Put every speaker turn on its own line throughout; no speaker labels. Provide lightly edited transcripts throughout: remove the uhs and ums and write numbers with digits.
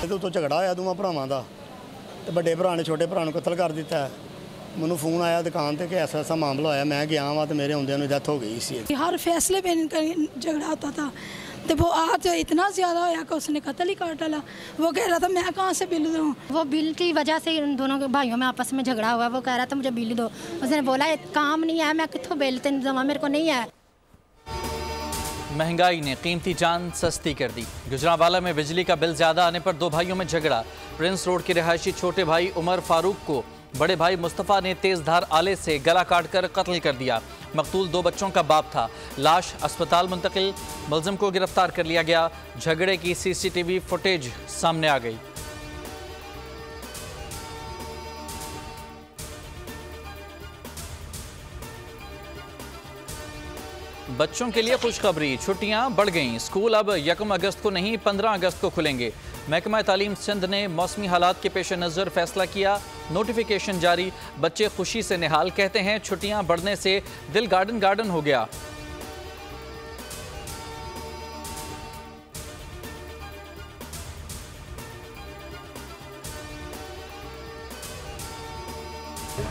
ਇਹਦੇ ਤੋਂ ਝਗੜਾ ਹੋਇਆ ਦੋਵਾਂ ਭਰਾਵਾਂ ਦਾ ਤੇ ਵੱਡੇ ਭਰਾ ਨੇ ਛੋਟੇ ਭਰਾ ਨੂੰ ਕਤਲ ਕਰ ਦਿੱਤਾ। ਮੈਨੂੰ फ़ोन आया दुकान पे कि ऐसा ऐसा मामला होया, मैं गया वहाँ तो मेरे आउंदियां डेथ हो गई सी।
हर फैसले पे इनका झगड़ा होता था तो वो आज इतना ज़्यादा होया कि उसने कत्ल ही कर डाला। वो कह रहा था मैं कहाँ से बिल दूँ।
वो बिल की वजह से इन दोनों के भाइयों में आपस में झगड़ा हुआ। वो कह रहा था मुझे बिल दो, उसने बोला काम नहीं है, मैं कितों बिल तेन देवां, मेरे को नहीं है।
महंगाई ने कीमती जान सस्ती कर दी। गुजरांवाला में बिजली का बिल ज्यादा आने पर दो भाइयों में झगड़ा। प्रिंस रोड के रिहायशी छोटे भाई उमर फारूक को बड़े भाई मुस्तफ़ा ने तेजधार आले से गला काटकर कत्ल कर दिया। मकतूल दो बच्चों का बाप था। लाश अस्पताल मुंतकिल, मुलजिम को गिरफ्तार कर लिया गया। झगड़े की सीसीटीवी फुटेज सामने आ गई। बच्चों के लिए खुशखबरी, छुट्टियां बढ़ गईं। स्कूल अब 1 अगस्त को नहीं 15 अगस्त को खुलेंगे। महकमा तालीम सिंध ने मौसमी हालात के पेश नज़र फैसला किया, नोटिफिकेशन जारी। बच्चे खुशी से निहाल, कहते हैं छुट्टियां बढ़ने से दिल गार्डन गार्डन हो गया।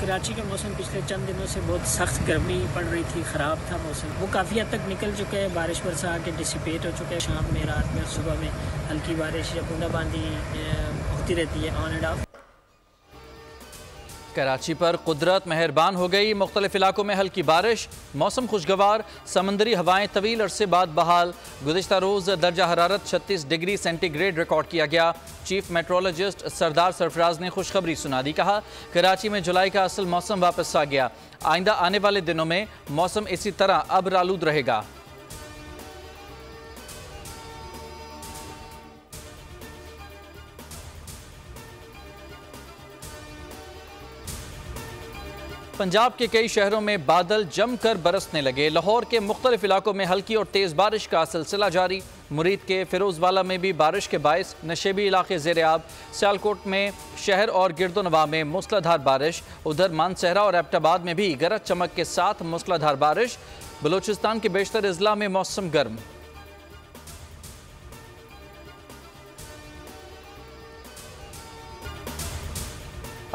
कराची का मौसम पिछले चंद दिनों से बहुत सख्त गर्मी पड़ रही थी, ख़राब था मौसम। वो काफ़ी हद तक निकल चुके हैं, बारिश बरसा के डिसिपेट हो चुके हैं। शाम में, रात में और सुबह में हल्की बारिश या बूंदाबांदी होती रहती है, ऑन एंड ऑफ।
कराची पर कुदरत मेहरबान हो गई। मुख्तलिफ इलाकों में हल्की बारिश, मौसम खुशगवार, समंदरी हवाएं तवील अरसे बाद बहाल। गुज़िश्ता रोज़ दर्जा हरारत 36 डिग्री सेंटीग्रेड रिकॉर्ड किया गया। चीफ मेट्रोलॉजिस्ट सरदार सरफराज ने खुशखबरी सुना दी। कहा कराची में जुलाई का असल मौसम वापस आ गया। आइंदा आने वाले दिनों में मौसम इसी तरह अब्रालूद रहेगा। पंजाब के कई शहरों में बादल जमकर बरसने लगे। लाहौर के मुख्तलिफ इलाकों में हल्की और तेज़ बारिश का सिलसिला जारी। मुरीद के फिरोजवाला में भी बारिश के बायस नशेबी इलाके ज़ेर-ए-आब। सियालकोट में शहर और गिरदोनवा में मूसलाधार बारिश। उधर मानसहरा और एबटाबाद में भी गरज चमक के साथ मूसलाधार बारिश। बलूचिस्तान के बेशतर अजला में मौसम गर्म।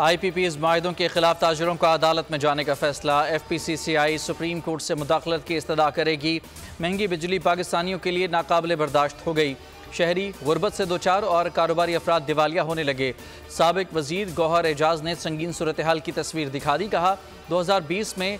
IPP's माहिदों के खिलाफ ताजरों का अदालत में जाने का फैसला। FPCCI सुप्रीम कोर्ट से मुदाखलत की इस्तदा करेगी। महंगी बिजली पाकिस्तानियों के लिए नाकाबिले बर्दाश्त हो गई। शहरी गुर्बत से दो चार और कारोबारी अफराद दिवालिया होने लगे। साबिक वजीर गौहर एजाज ने संगीन सूरत हाल की तस्वीर दिखा दी। कहा 2020 में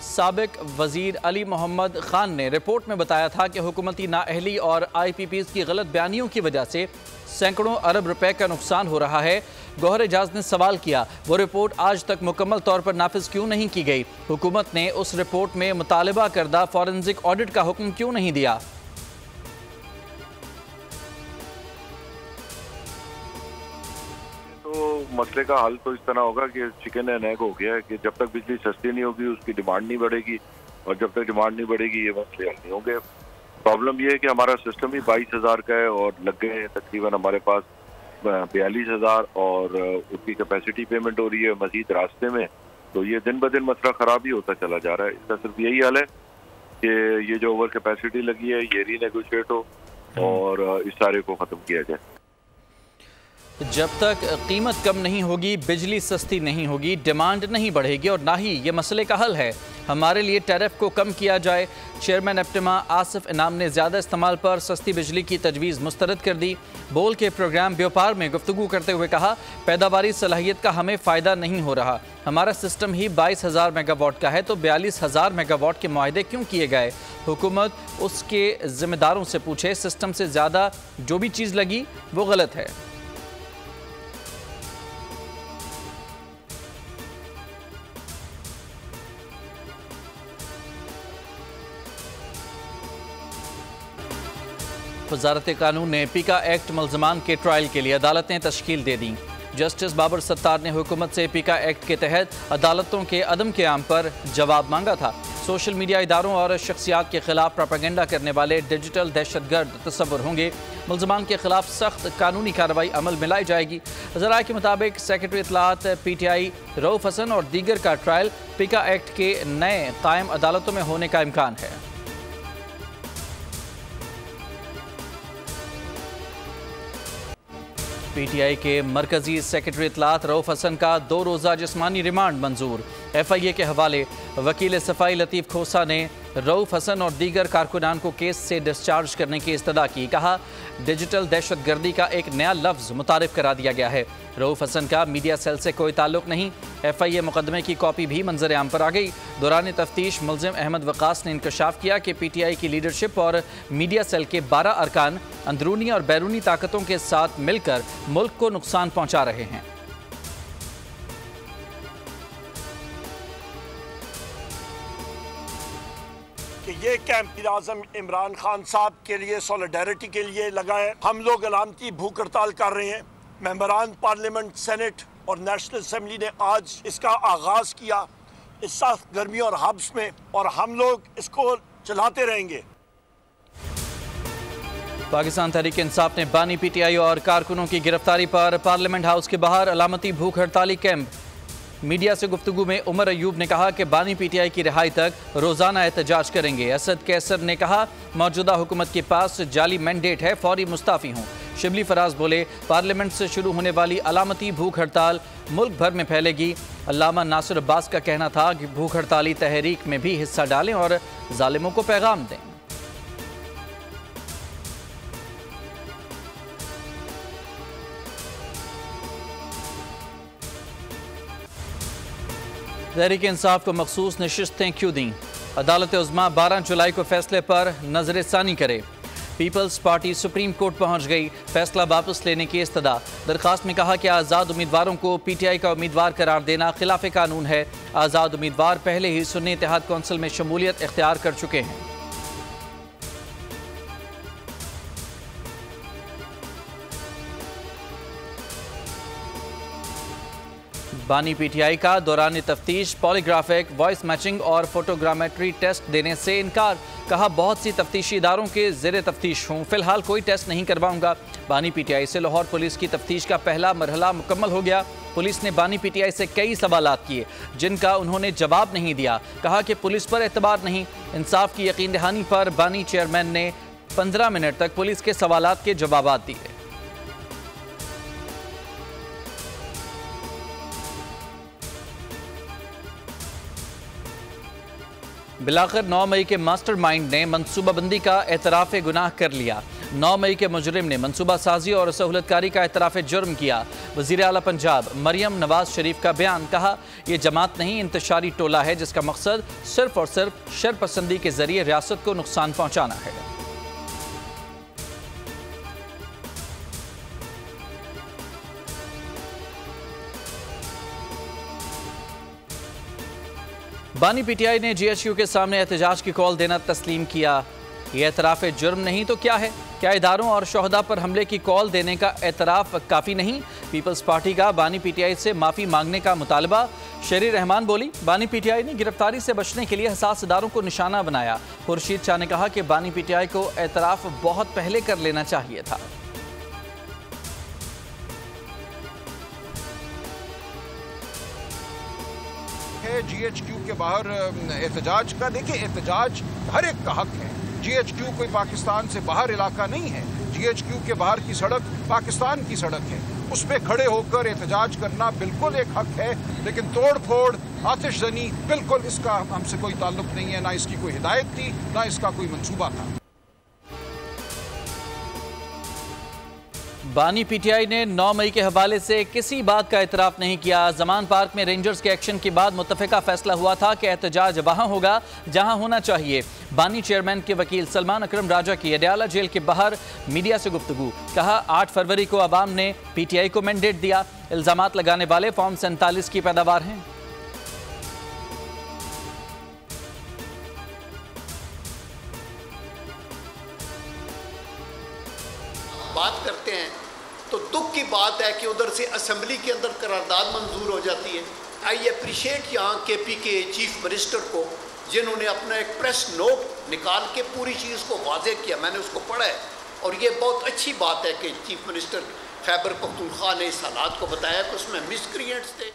साबिक वजीर अली मोहम्मद खान ने रिपोर्ट में बताया था कि हुकूमती नाअहली और IPP's की गलत बयानियों की वजह से सैकड़ों अरब रुपए का नुकसान हो रहा है। गौहर एजाज ने सवाल किया वो रिपोर्ट आज तक मुकम्मल तौर पर नाफिज क्यों नहीं की गई। हुकूमत ने उस रिपोर्ट में मुतालबा करदा फॉरेंसिक ऑडिट का हुक्म क्यों नहीं दिया।
मसले का हल तो इस तरह होगा कि चिकन एंड एग हो गया है कि जब तक बिजली सस्ती नहीं होगी उसकी डिमांड नहीं बढ़ेगी, और जब तक डिमांड नहीं बढ़ेगी ये मसले हल नहीं होंगे। प्रॉब्लम ये है कि हमारा सिस्टम ही 22,000 का है और लग गए हैं तकरीबन हमारे पास 42,000 और उसकी कैपेसिटी पेमेंट हो रही है मजीद रास्ते में। तो ये दिन ब दिन मसला ख़राब ही होता चला जा रहा है। इसका सिर्फ यही हाल है कि ये जो ओवर कैपेसिटी लगी है ये रीनेगोशिएट हो और इस सारे को ख़त्म किया जाए।
जब तक कीमत कम नहीं होगी, बिजली सस्ती नहीं होगी, डिमांड नहीं बढ़ेगी और ना ही ये मसले का हल है। हमारे लिए टैरिफ को कम किया जाए। चेयरमैन एप्टिमा आसिफ इनाम ने ज़्यादा इस्तेमाल पर सस्ती बिजली की तजवीज़ मुस्तरद कर दी। बोल के प्रोग्राम व्यापार में गुफ्तगू करते हुए कहा पैदावारी सलाहियत का हमें फ़ायदा नहीं हो रहा। हमारा सिस्टम ही 22,000 मेगावाट का है तो 42,000 मेगावाट के मुआहदे क्यों किए गए। हुकूमत उसके ज़िम्मेदारों से पूछे, सिस्टम से ज़्यादा जो भी चीज़ लगी वो गलत है। वज़ारत कानून ने पीका एक्ट मुल्ज़मान के ट्रायल के लिए अदालतें तश्कील दे दी। जस्टिस बाबर सत्तार ने हुकूमत से पीका एक्ट के तहत अदालतों के अदम क़याम पर जवाब मांगा था। सोशल मीडिया इदारों और शख्सियात के खिलाफ प्रोपेगेंडा करने वाले डिजिटल दहशतगर्द तस्वुर होंगे। मुल्ज़मान के खिलाफ सख्त कानूनी कार्रवाई अमल में लाई जाएगी। ज़राए के मुताबिक सेक्रेटरी इत्तलात PTI रऊफ हसन और दीगर का ट्रायल पीका एक्ट के नए कायम अदालतों में होने का इम्कान है। पीटीआई के मरकजी सेक्रेटरी इत्तलात रऊफ हसन का 2 रोज़ा जिस्मानी रिमांड मंजूर। FIA के हवाले वकील सफाई लतीफ़ खोसा ने रऊफ हसन और दीगर कारकुनान को केस से डिस्चार्ज करने की इस्तदा की। कहा, डिजिटल दहशतगर्दी का एक नया लफ्ज़ मुतारिफ करा दिया गया है। रऊफ हसन का मीडिया सेल से कोई ताल्लुक नहीं। FIA मुकदमे की कॉपी भी मंजर आम पर आ गई। दौरान तफ्तीश मुल्ज़िम अहमद वक़ास ने इंकशाफ किया कि PTI की लीडरशिप और मीडिया सेल के 12 अरकान अंदरूनी और बैरूनी ताकतों के साथ मिलकर मुल्क को नुकसान पहुँचा रहे हैं।
कि ये कैंप वज़ीर-ए-आज़म इमरान खान साहब के लिए सॉलिडारिटी के लिए लगा है। हम लोग अलामती भूख हड़ताल कर रहे हैं। मेंबरान पार्लियामेंट, सेनेट और नेशनल असम्बली ने आज इसका आगाज़ किया इस सख्त गर्मी और हब्स में, और हम लोग इसको चलाते रहेंगे।
पाकिस्तान तहरीक इंसाफ ने बानी PTI और कारकुनों की गिरफ्तारी पर पार्लियामेंट हाउस के बाहर अलामती भूख हड़ताली कैंप। मीडिया से गुफ्तगू में उमर अयूब ने कहा कि बानी PTI की रिहाई तक रोज़ाना एहतजाज करेंगे। असद कैसर ने कहा, मौजूदा हुकूमत के पास जाली मैंडेट है, फौरी मुस्ताफ़ी हों। शिबली फराज बोले, पार्लियामेंट से शुरू होने वाली अलामती भूख हड़ताल मुल्क भर में फैलेगी। अल्लामा नासिर अब्बास का कहना था कि भूख हड़ताली तहरीक में भी हिस्सा डालें और जालिमों को पैगाम दें। तहरीक इंसाफ को मखसूस नशिस्तें क्यों दी? अदालत उज़्मा 12 जुलाई को फैसले पर नजरसानी करे। पीपल्स पार्टी सुप्रीम कोर्ट पहुंच गई, फैसला वापस लेने की इस्तदा। दरखास्त में कहा कि आज़ाद उम्मीदवारों को PTI का उम्मीदवार करार देना खिलाफ कानून है। आज़ाद उम्मीदवार पहले ही सुन्नी इत्तेहाद कौंसिल में शमूलियत इख्तियार कर चुके हैं। बानी PTI का दौरान तफ्तीश पॉलीग्राफिक, वॉइस मैचिंग और फोटोग्रामेट्री टेस्ट देने से इनकार। कहा, बहुत सी तफ्तीशी इदारों के ज़ेरे तफ्तीश हूँ, फिलहाल कोई टेस्ट नहीं करवाऊंगा। बानी PTI से लाहौर पुलिस की तफ्तीश का पहला मरहला मुकम्मल हो गया। पुलिस ने बानी PTI से कई सवालात किए जिनका उन्होंने जवाब नहीं दिया। कहा कि पुलिस पर एतबार नहीं। इंसाफ की यकीन दहानी पर बानी चेयरमैन ने 15 मिनट तक पुलिस के सवालात के जवाब दिए। बिलाखिर 9 मई के मास्टरमाइंड ने मनसूबाबंदी का एतराफ़ गुनाह कर लिया। 9 मई के मुजरिम ने मनसूबा साजी और सहूलतकारी का एतराफ़ जुर्म किया। वज़ीर आला पंजाब मरियम नवाज शरीफ का बयान। कहा, यह जमात नहीं, इंतशारी टोला है जिसका मकसद सिर्फ और सिर्फ शरपसंदी के जरिए रियासत को नुकसान पहुँचाना है। बानी PTI ने GHQ के सामने एहतजाज की कॉल देना तस्लीम किया। यह एतराफ़ जुर्म नहीं तो क्या है? क्या इदारों और शोहदा पर हमले की कॉल देने का एतराफ़ काफ़ी नहीं? पीपल्स पार्टी का बानी PTI से माफ़ी मांगने का मुतालबा। शेरी रहमान बोली, बानी PTI ने गिरफ्तारी से बचने के लिए हसास इदारों को निशाना बनाया। खुर्शीद शाह ने कहा कि बानी PTI को एतराफ़ बहुत पहले कर लेना चाहिए था।
GHQ के बाहर एहतजाज का। देखिए, एहतजाज हर एक का हक है। GHQ कोई पाकिस्तान से बाहर इलाका नहीं है। GHQ के बाहर की सड़क पाकिस्तान की सड़क है, उस पर खड़े होकर एहतजाज करना बिल्कुल एक हक है। लेकिन तोड़ फोड़, आतिशजनी, बिल्कुल इसका हमसे कोई ताल्लुक नहीं है। ना इसकी कोई हिदायत थी, ना इसका कोई मंसूबा था।
बानी PTI ने 9 मई के हवाले से किसी बात का एतराफ़ नहीं किया। जमान पार्क में रेंजर्स के एक्शन के बाद मुत्तफ़िका फैसला हुआ था कि एहतजाज वहाँ होगा जहाँ होना चाहिए। बानी चेयरमैन के वकील सलमान अकरम राजा की अडयाला जेल के बाहर मीडिया से गुफ्तगू। कहा, 8 फरवरी को अवाम ने PTI को मैंडेट दिया। इल्ज़ामात लगाने वाले फॉर्म 47 की पैदावार हैं।
बात करते हैं तो दुख की बात है कि उधर से असेंबली के अंदर करारदाद मंजूर हो जाती है। आई अप्रिशिएट यहाँ KP के चीफ मिनिस्टर को, जिन्होंने अपना एक प्रेस नोट निकाल के पूरी चीज़ को वाज़ेह किया। मैंने उसको पढ़ा है और ये बहुत अच्छी बात है कि चीफ मिनिस्टर खैबर पख्तूनख्वा ने इस हालात को बताया कि उसमें मिसक्रिएंट्स थे।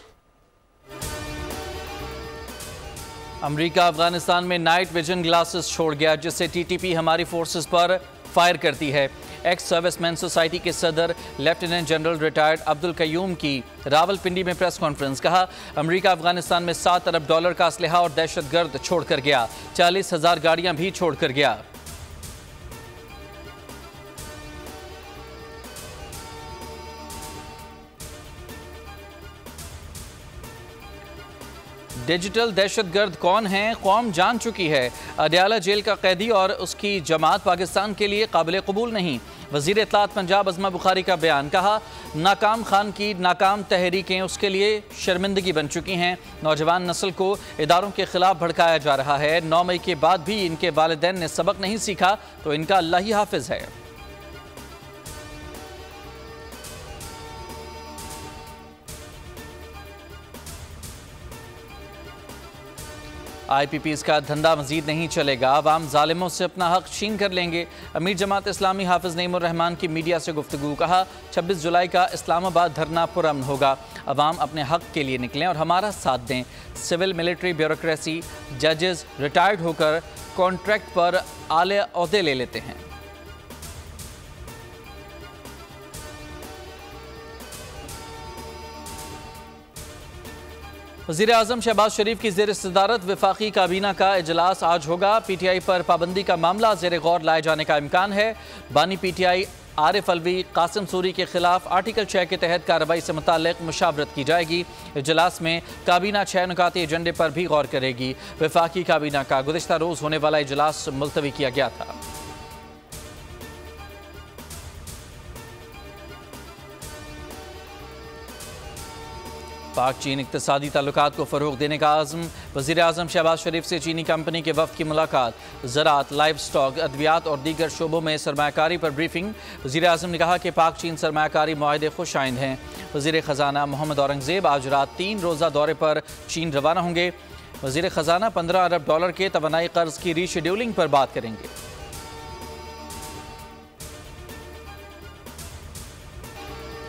अमेरिका अफगानिस्तान में नाइट विजन ग्लासेस छोड़ गया, जिससे TTP हमारी फोर्सेस पर फायर करती है। एक्स सर्विसमैन सोसाइटी के सदर lieutenant general retired Abdul Qayyum की रावलपिंडी में प्रेस कॉन्फ्रेंस। कहा, अमेरिका अफगानिस्तान में $7 अरब का असलहा और दहशतगर्द छोड़कर गया, 40,000 गाड़ियां भी छोड़कर गया। डिजिटल दहशतगर्द कौन है, कौम जान चुकी है। अडयाला जेल का कैदी और उसकी जमात पाकिस्तान के लिए काबिल कबूल नहीं। वज़ीर इत्तलात पंजाब अज़मा बुखारी का बयान। कहा, नाकाम खान की नाकाम तहरीकें उसके लिए शर्मिंदगी बन चुकी हैं। नौजवान नस्ल को इदारों के खिलाफ भड़काया जा रहा है। 9 मई के बाद भी इनके वालिदैन ने सबक नहीं सीखा तो इनका अल्लाह ही हाफिज है। IPPs का धंधा मजीद नहीं चलेगा, अवाम जालिमों से अपना हक छीन कर लेंगे। अमीर जमात इस्लामी हाफिज नईमुर रहमान की मीडिया से गुफ्तगू। कहा, 26 जुलाई का इस्लामाबाद धरना पुरअमन होगा। अवाम अपने हक के लिए निकलें और हमारा साथ दें। सिविल मिलिट्री ब्यूरोक्रेसी, जजेस रिटायर्ड होकर कॉन्ट्रैक्ट पर आले ओहदे ले लेते हैं। वज़ीर आज़म शहबाज शरीफ की ज़ेर सदारत वफाकी काबीना का इजलास आज होगा। PTI पर पाबंदी का मामला ज़ेर गौर लाए जाने का इम्कान है। बानी PTI आरिफ अलवी कासिम सूरी के खिलाफ आर्टिकल 6 के तहत कार्रवाई से मुताल्लिक मुशावरत की जाएगी। इजलास में काबीना 6 नुकाती एजेंडे पर भी गौर करेगी। वफाकी काबीना का गुज़िश्ता रोज़ होने वाला इजलास मुलतवी किया गया था। पाक चीन इक़्तिसादी ताल्लुकात को फ़रोग़ देने का आज़म। वज़ीर आज़म शहबाज शरीफ से चीनी कंपनी के वफ़द की मुलाकात। ज़राअत, लाइव स्टॉक, अद्वियात और दीगर शोबों में सरमायाकारी पर ब्रीफिंग। वज़ीर आज़म ने कहा कि पाक चीन सरमायाकारी मुआहदे खुश आइंद हैं। वज़ीर ख़जाना मोहम्मद औरंगज़ेब आज रात 3 रोज़ा दौरे पर चीन रवाना होंगे। वज़ीर ख़जाना $15 अरब के तवानाई कर्ज की रीशेड्यूलिंग पर बात करेंगे।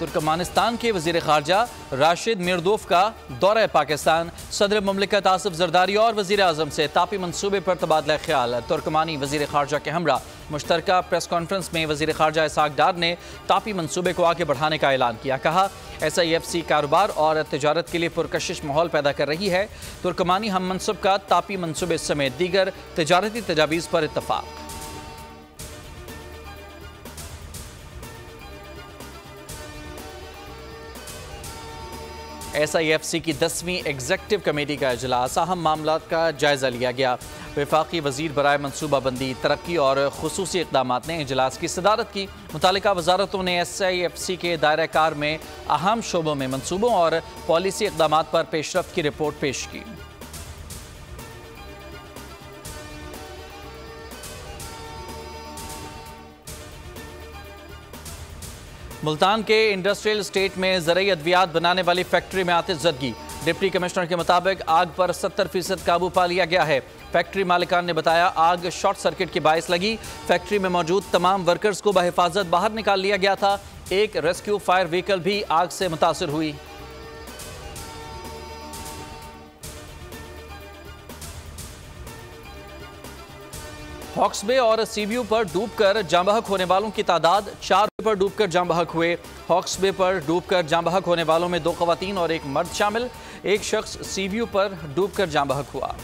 तुर्कमानिस्तान के वज़ीर ख़ारजा राशिद मिर्दोफ का दौरा पाकिस्तान। सदर मुमलिकत आसिफ जरदारी और वज़ीर आज़म से तापी मनसूबे पर तबादला ख्याल। तुर्कमानी वज़ीर ख़ारजा के हमरा मुश्तरका प्रेस कॉन्फ्रेंस में वज़ीर ख़ारजा इसाक डार ने तापी मनसूबे को आगे बढ़ाने का ऐलान किया। कहा, SIFC कारोबार और तजारत के लिए पुरकशिश माहौल पैदा कर रही है। तुर्कमानी हम मनसब का तापी मनसूबे समेत दीगर तजारती तजावीज़ पर इत्तफाक। SIFC की 10वीं एग्जेक्टिव कमेटी का इजलास, अहम मामलात का जायज़ा लिया गया। वफाकी वज़ीर बराए मनसूबाबंदी, तरक्की और खुसूसी इक़दामात ने इजलास की सदारत की। मुतालिका वजारतों ने SIFC के दायरा कार में अहम शोबों में मनसूबों और पॉलिसी इक़दामात पर पेशरफ्त की रिपोर्ट पेश की। मुल्तान के इंडस्ट्रियल स्टेट में ज़रई अद्वियात बनाने वाली फैक्ट्री में आतिशज़दगी। डिप्टी कमिश्नर के मुताबिक आग पर 70% काबू पा लिया गया है। फैक्ट्री मालिकान ने बताया, आग शॉर्ट सर्किट के बायस लगी। फैक्ट्री में मौजूद तमाम वर्कर्स को बहिफाजत बाहर निकाल लिया गया था। एक रेस्क्यू फायर व्हीकल भी आग से मुतासिर हुई। हॉक्स बे और सीव्यू पर डूबकर जाँ बहक होने वालों की तादाद 4 पर डूबकर जाँ बहक हुए। हॉक्स बे पर डूबकर जाँ बहक होने वालों में 2 ख़वातीन और 1 मर्द शामिल। एक शख्स सीव्यू पर डूबकर जाँ बहक हुआ।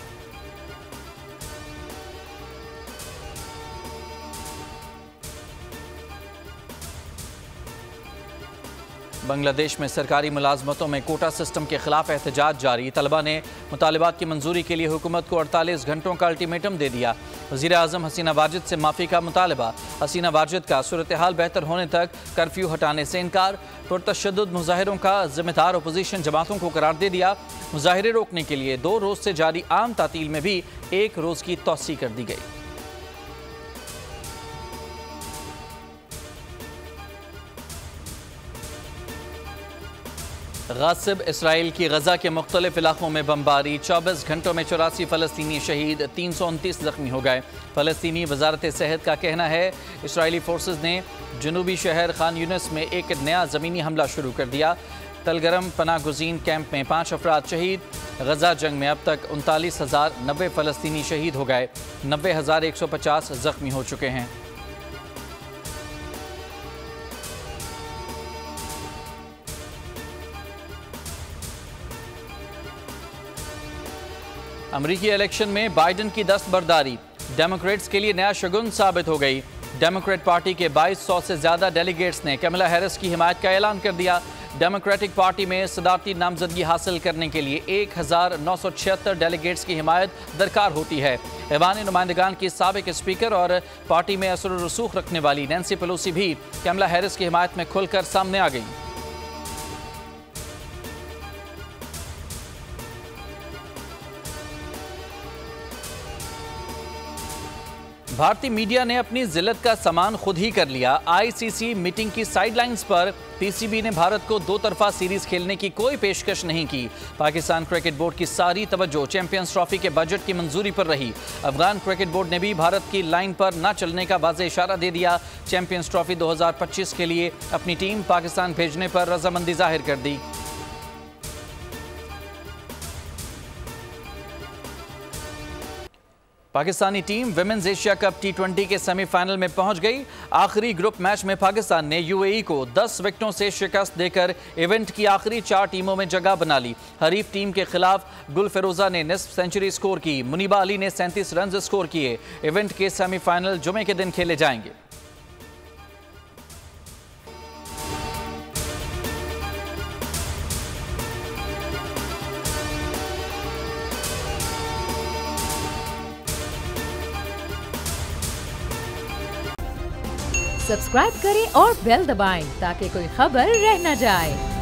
बांग्लादेश में सरकारी मुलाजमतों में कोटा सिस्टम के खिलाफ एहतजाज जारी। तलबा ने मुतालिबात की मंजूरी के लिए हुकूमत को 48 घंटों का अल्टीमेटम दे दिया। वज़ीर आज़म हसीना वाजिद से माफ़ी का मुतालबा। हसीना वाजिद का सूरत हाल बेहतर होने तक कर्फ्यू हटाने से इनकार। पुरतशद्दुद मुजाहिरों का जिम्मेदार अपोजिशन जमातों को करार दे दिया। मुजाहिरे रोकने के लिए 2 रोज़ से जारी आम तातील में भी 1 रोज़ की तौसी कर दी गई। गासिब इसराइल की गजा के मुख्तलिफ इलाकों में बमबारी। 24 घंटों में 84 फ़लस्तीनी शहीद, 329 जख्मी हो गए। फ़लस्तीनी वजारत सेहत का कहना है, इसराइली फोर्सेज ने जनूबी शहर खान यूनिस में एक नया ज़मीनी हमला शुरू कर दिया। तलगरम पनाह गुज़ीन कैंप में 5 अफराद शहीद। गजा जंग में अब तक 39,090 फ़लस्तीनी शहीद हो गए। 90,150 जख्मी हो चुके हैं। अमरीकी इलेक्शन में बाइडन की दस्तबरदारी डेमोक्रेट्स के लिए नया शगुन साबित हो गई। डेमोक्रेट पार्टी के 2200 से ज्यादा डेलीगेट्स ने कमला हैरिस की हिमायत का ऐलान कर दिया। डेमोक्रेटिक पार्टी में सदारती नामजदगी हासिल करने के लिए 1976 डेलीगेट्स की हिमायत दरकार होती है। ऐवान नुमाइंदगान की साबिक स्पीकर और पार्टी में असर रसूख रखने वाली नैन्सी पेलोसी भी कमला हैरिस की हिमायत में खुलकर सामने आ गई। भारतीय मीडिया ने अपनी जिल्लत का सामान खुद ही कर लिया। आईसीसी मीटिंग की साइडलाइंस पर पीसीबी ने भारत को दो तरफा सीरीज खेलने की कोई पेशकश नहीं की। पाकिस्तान क्रिकेट बोर्ड की सारी तवज्जो चैंपियंस ट्रॉफी के बजट की मंजूरी पर रही। अफगान क्रिकेट बोर्ड ने भी भारत की लाइन पर न चलने का वाज़ेह इशारा दे दिया। चैंपियंस ट्रॉफी 2025 के लिए अपनी टीम पाकिस्तान भेजने पर रजामंदी जाहिर कर दी। Pakistani team women's Asia cup T20 के सेमीफाइनल में पहुंच गई। आखिरी ग्रुप मैच में पाकिस्तान ने यूएई को 10 विकेटों से शिकस्त देकर इवेंट की आखिरी 4 टीमों में जगह बना ली। हरीफ टीम के खिलाफ गुल फिरोजा ने निस्फ सेंचुरी स्कोर की। मुनीबा अली ने 37 रन स्कोर किए। इवेंट के सेमीफाइनल जुमे के दिन खेले जाएंगे।
सब्सक्राइब करें और बेल दबाएं ताकि कोई खबर रह न जाए।